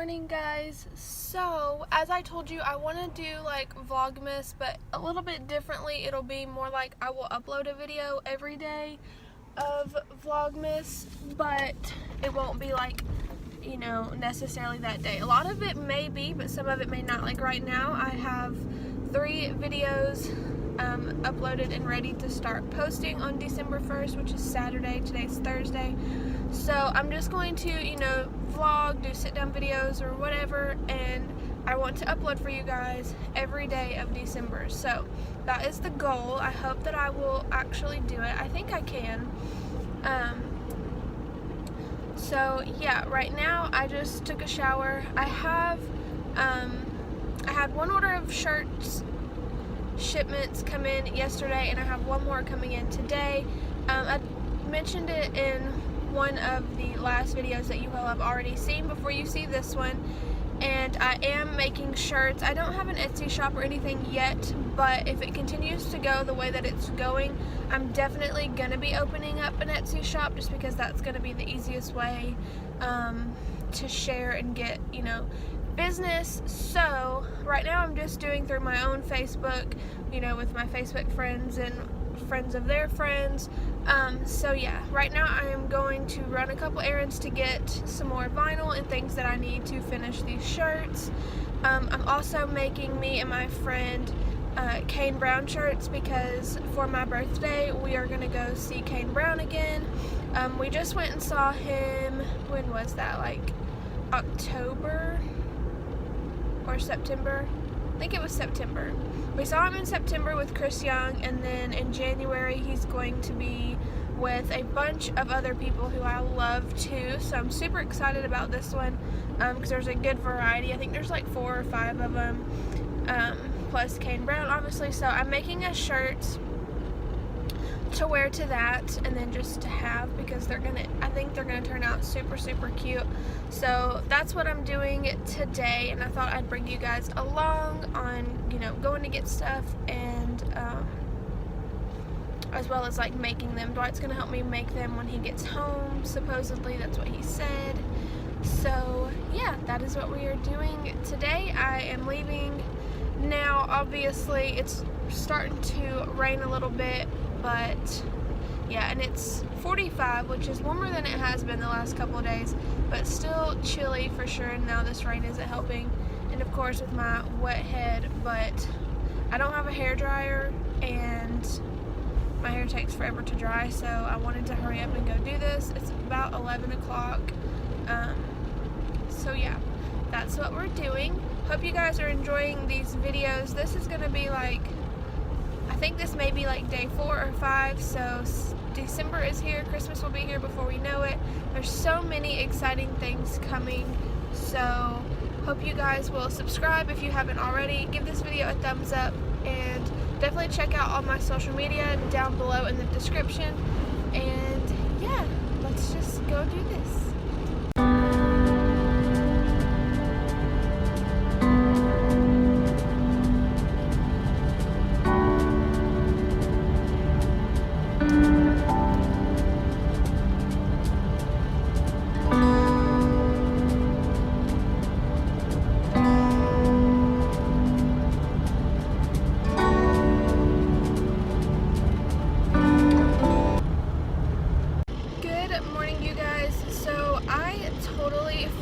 morning, guys. So as I told you, I want to do like Vlogmas, but a little bit differently. It'll be more like I will upload a video every day of Vlogmas, but it won't be like, you know, necessarily that day. A lot of it may be, but some of it may not. Like right now I have 3 videos uploaded and ready to start posting on December 1st, which is Saturday. Today's Thursday. So I'm just going to, you know, vlog, do sit down videos or whatever, and I want to upload for you guys every day of December. So that is the goal. I hope that I will actually do it. I think I can. So yeah, right now I just took a shower. I had one order of shirts shipments come in yesterday, and I have one more coming in today. I mentioned it in one of the last videos that you will have already seen before you see this one, and I am making shirts. I don't have an Etsy shop or anything yet, but if it continues to go the way that it's going, I'm definitely gonna be opening up an Etsy shop, just because that's gonna be the easiest way to share and get, you know, business. So right now I'm just doing through my own Facebook, you know, with my Facebook friends and friends of their friends. So yeah, right now I am going to run a couple errands to get some more vinyl and things that I need to finish these shirts. I'm also making me and my friend Kane Brown shirts, because for my birthday we are gonna go see Kane Brown again. We just went and saw him, when was that, like October or September? I think it was September. We saw him in September with Chris Young, and then in January he's going to be with a bunch of other people who I love too. So I'm super excited about this one, because there's a good variety. I think there's like 4 or 5 of them, plus Kane Brown obviously. So I'm making a shirt to wear to that, and then just to have, because I think they're gonna turn out super cute. So that's what I'm doing today, and I thought I'd bring you guys along on, you know, going to get stuff, and as well as like making them. Dwight's gonna help me make them when he gets home, supposedly. That's what he said. So yeah, that is what we are doing today. I am leaving now. Obviously it's starting to rain a little bit, but yeah, and it's 45, which is warmer than it has been the last couple of days, but still chilly for sure. And now this rain isn't helping, and of course with my wet head. But I don't have a hair dryer, and my hair takes forever to dry, so I wanted to hurry up and go do this. It's about 11 o'clock. So yeah, that's what we're doing. Hope you guys are enjoying these videos. This is gonna be like, I think this may be like day 4 or 5, so December is here. Christmas will be here before we know it. There's so many exciting things coming, so hope you guys will subscribe if you haven't already. Give this video a thumbs up, and definitely check out all my social media down below in the description. And yeah, let's just go do this.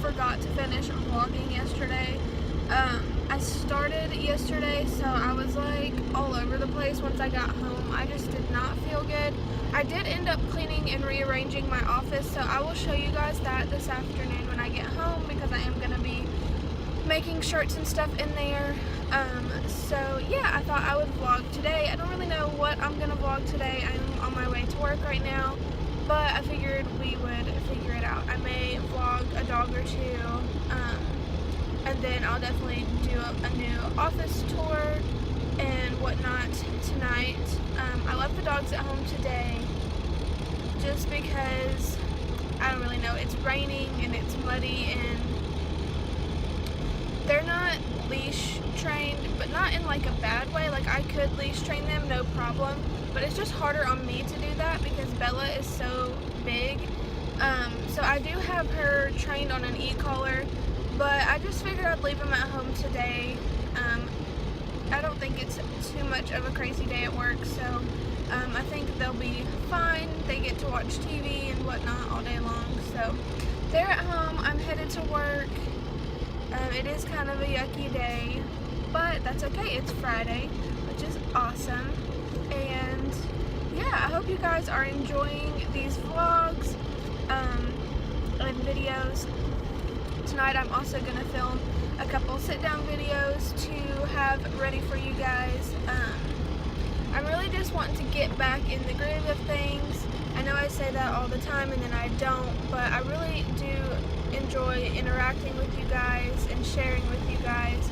Forgot to finish vlogging yesterday. I started yesterday, so I was like all over the place once I got home. I just did not feel good. I did end up cleaning and rearranging my office, so I will show you guys that this afternoon when I get home, because I am going to be making shirts and stuff in there. So yeah, I thought I would vlog today. I don't really know what I'm going to vlog today. I'm on my way to work right now, but I figured we would figure it out. I may vlog a dog or 2, and then I'll definitely do a new office tour and whatnot tonight. I left the dogs at home today just because, I don't really know, it's raining and it's muddy, and they're not leash trained, but not in like a bad way. Like I could leash train them, no problem, but it's just harder on me to do that because Bella is so big. So I do have her trained on an e-collar, but I just figured I'd leave them at home today. I don't think it's too much of a crazy day at work, so I think they'll be fine. They get to watch TV and whatnot all day long, so they're at home. I'm headed to work. It is kind of a yucky day, but that's okay. It's Friday, which is awesome. And yeah, I hope you guys are enjoying these vlogs and videos. Tonight I'm also going to film a couple sit-down videos to have ready for you guys. I'm really just wanting to get back in the groove of things. I know I say that all the time and then I don't, but I really do enjoy interacting with you guys and sharing with you guys.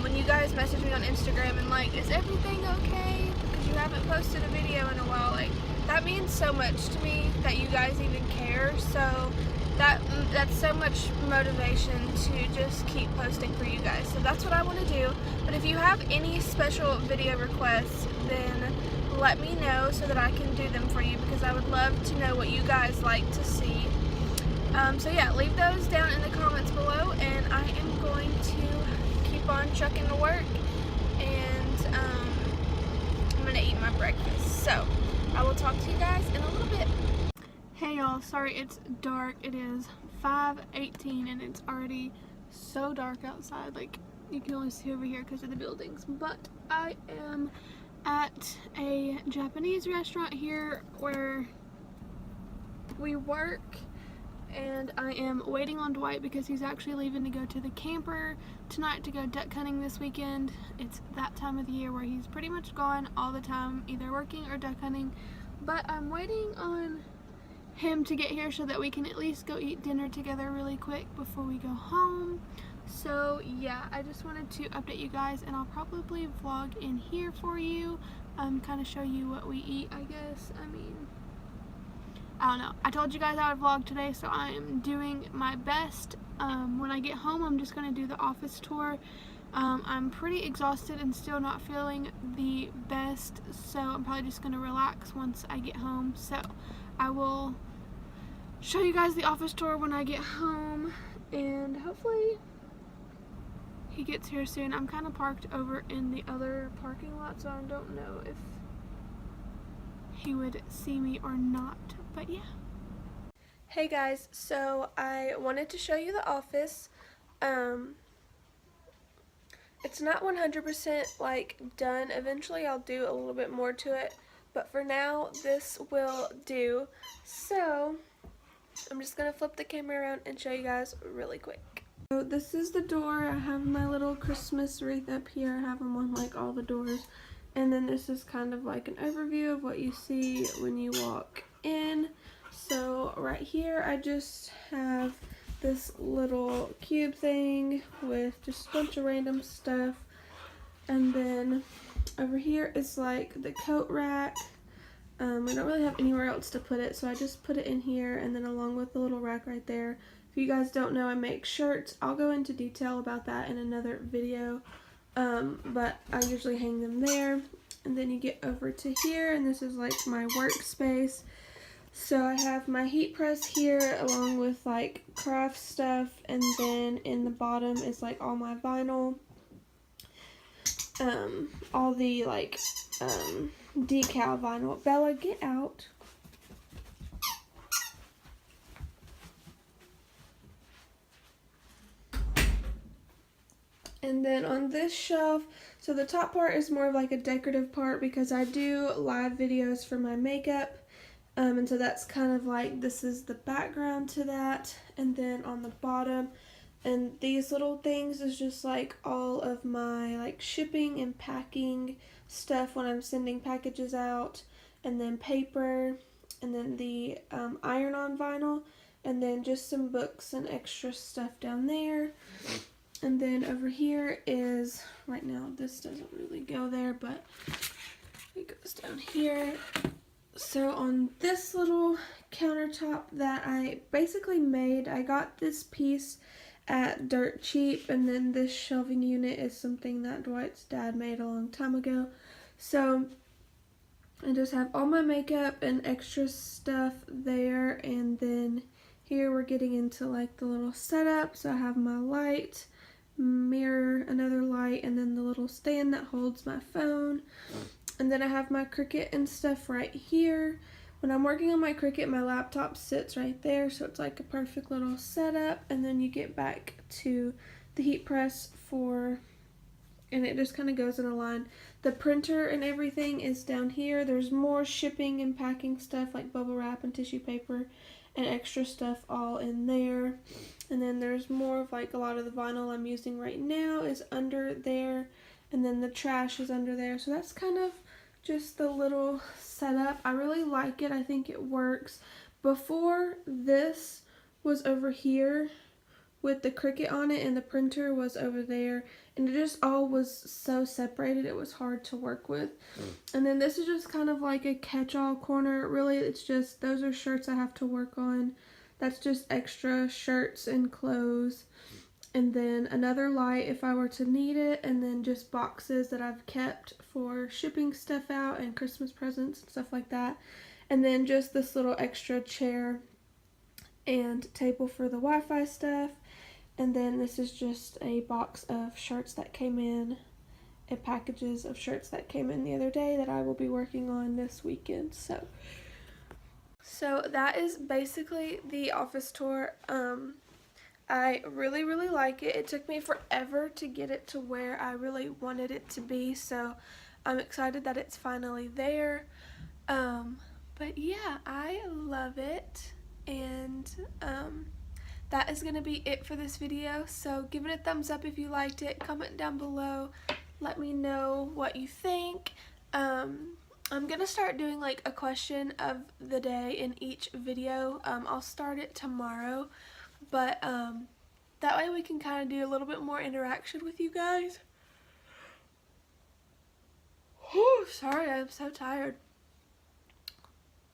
When you guys message me on Instagram and like, is everything okay? Because you haven't posted a video in a while, like, that means so much to me that you guys even care. So that's so much motivation to just keep posting for you guys. So that's what I want to do. But if you have any special video requests, then let me know so that I can do them for you, because I would love to know what you guys like to see. So yeah, leave those down in the comments below, and I am going to keep on trucking to work, and I'm going to eat my breakfast. So I will talk to you guys in a little bit. Hey y'all, sorry it's dark. It is 5:18 and it's already so dark outside. Like, you can only see over here because of the buildings. But I am at a Japanese restaurant here where we work, and I am waiting on Dwight because he's actually leaving to go to the camper tonight to go duck hunting this weekend. It's that time of the year where he's pretty much gone all the time, either working or duck hunting. But I'm waiting on him to get here so that we can at least go eat dinner together really quick before we go home. So yeah, I just wanted to update you guys, and I'll probably vlog in here for you, kind of show you what we eat, I guess. I mean, I don't know. I told you guys I would vlog today, so I am doing my best. When I get home, I'm just going to do the office tour. I'm pretty exhausted and still not feeling the best, so I'm probably just going to relax once I get home. So I will show you guys the office tour when I get home, and hopefully he gets here soon. I'm kind of parked over in the other parking lot, so I don't know if he would see me or not, but yeah. Hey guys, so I wanted to show you the office. It's not 100% like done. Eventually I'll do a little bit more to it, but for now this will do. So I'm just gonna flip the camera around and show you guys really quick. So this is the door. I have my little Christmas wreath up here. I have them on like all the doors. And then this is kind of like an overview of what you see when you walk in. So right here I just have this little cube thing with just a bunch of random stuff. And then over here is like the coat rack. We don't really have anywhere else to put it, so I just put it in here, and then along with the little rack right there. If you guys don't know, I make shirts. I'll go into detail about that in another video, but I usually hang them there. And then you get over to here, and this is like my workspace. So I have my heat press here along with like craft stuff, and then in the bottom is like all my vinyl, all the like decal vinyl. Bella, get out. And then on this shelf, so the top part is more of like a decorative part because I do live videos for my makeup. And so that's kind of like, this is the background to that. And then on the bottom, and these little things is just like all of my like shipping and packing stuff when I'm sending packages out. And then paper, and then the iron-on vinyl, and then just some books and extra stuff down there. And then over here is, right now this doesn't really go there, but it goes down here. So on this little countertop that I basically made, I got this piece at Dirt Cheap, and then this shelving unit is something that Dwight's dad made a long time ago. So I just have all my makeup and extra stuff there, and then Here we're getting into like the little setup. So I have my light, mirror, another light, and then the little stand that holds my phone. And then I have my Cricut and stuff right here. When I'm working on my Cricut, my laptop sits right there, so it's like a perfect little setup. And then you get back to the heat press and it just kind of goes in a line. The printer and everything is down here. There's more shipping and packing stuff like bubble wrap and tissue paper and extra stuff all in there. And then there's more of like a lot of the vinyl I'm using right now is under there. And then the trash is under there. So that's kind of just the little setup. I really like it. I think it works. Before, this was over here with the Cricut on it and the printer was over there, and it just all was so separated it was hard to work with. And then this is just kind of like a catch-all corner. Really, it's just those are shirts I have to work on. That's just extra shirts and clothes. And then another light if I were to need it, and then just boxes that I've kept for shipping stuff out and Christmas presents and stuff like that. And then just this little extra chair and table for the Wi-Fi stuff. And then this is just a box of shirts that came in, and packages of shirts that came in the other day that I will be working on this weekend. So that is basically the office tour. I really like it. It took me forever to get it to where I really wanted it to be, so I'm excited that it's finally there. But yeah, I love it, and that is going to be it for this video. So give it a thumbs up if you liked it. Comment down below. Let me know what you think. I'm going to start doing like a question of the day in each video. I'll start it tomorrow. But that way we can kind of do a little bit more interaction with you guys. Whew, sorry, I'm so tired.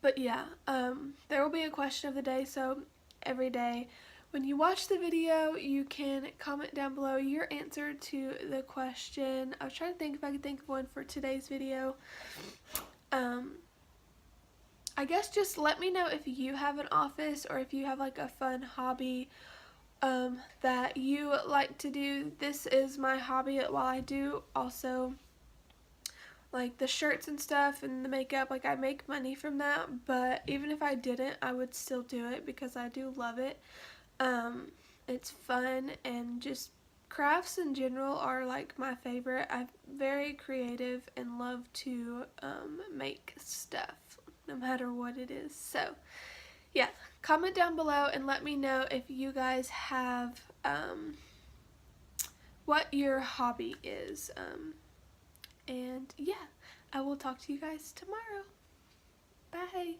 But yeah, there will be a question of the day. So every day when you watch the video, you can comment down below your answer to the question. I was trying to think if I could think of one for today's video. I guess just let me know if you have an office or if you have like a fun hobby that you like to do. This is my hobby while I do also like the shirts and stuff and the makeup. Like I make money from that, but even if I didn't, I would still do it because I do love it. It's fun, and just crafts in general are like my favorite. I'm very creative and love to make stuff no matter what it is. So yeah, comment down below and let me know if you guys have what your hobby is. And yeah, I will talk to you guys tomorrow. Bye.